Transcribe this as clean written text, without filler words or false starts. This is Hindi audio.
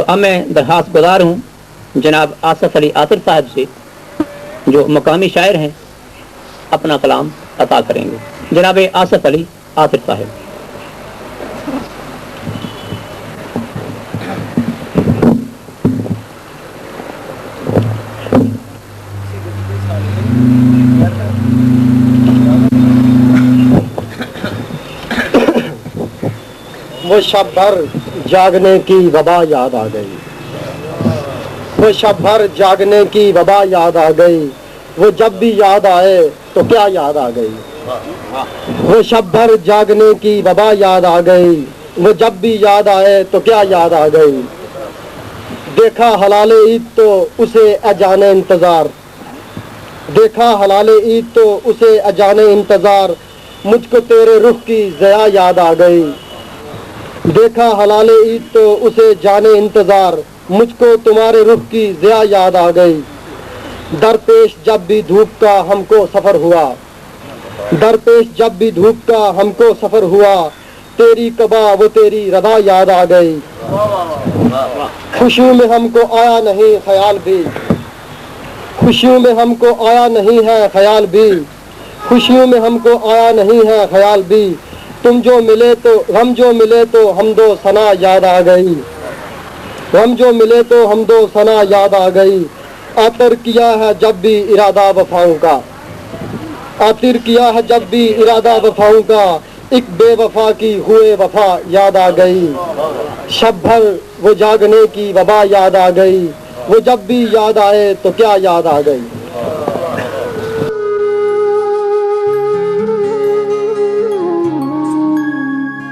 तो अब मैं दरखास्त गुजार हूँ जनाब आसिफ अली आतिर साहब से, जो मकामी शायर हैं, अपना कलाम अता करेंगे। जनाब आसिफ अली आतिर साहब। वो शब भर जागने की वबा याद आ गई, वो शब भर जागने की वबा याद आ गई, वो जब भी याद आए तो क्या याद आ गई। वो शब भर जागने की वबा याद आ गई, वो जब भी याद आए तो क्या याद आ गई। देखा हलाल ईद तो उसे अजाने इंतज़ार, देखा हलाल ईद तो उसे अजाने इंतज़ार, मुझको तेरे रुख की ज़या याद आ गई। देखा हलाल ईद तो उसे जाने इंतज़ार, मुझको तुम्हारे रुख की ज़या याद आ गई। दरपेश जब भी धूप का हमको सफ़र हुआ, दरपेश जब भी धूप का हमको सफ़र हुआ, तेरी कबा वो तेरी रदा याद आ गई। खुशियों में हमको आया नहीं ख्याल भी, खुशियों में हमको आया नहीं है ख्याल भी, खुशियों में हमको आया नहीं है ख्याल भी। तुम जो मिले तो हम जो मिले तो हम दो सना याद आ गई, हम जो मिले तो हम दो सना याद आ गई। आतिर किया है जब भी इरादा वफाओं का, आतिर किया है जब भी इरादा वफाओं का, एक बेवफा की हुए वफा याद आ गई। शब भर वो जागने की वबा याद आ गई, वो जब भी याद आए तो क्या याद आ गई।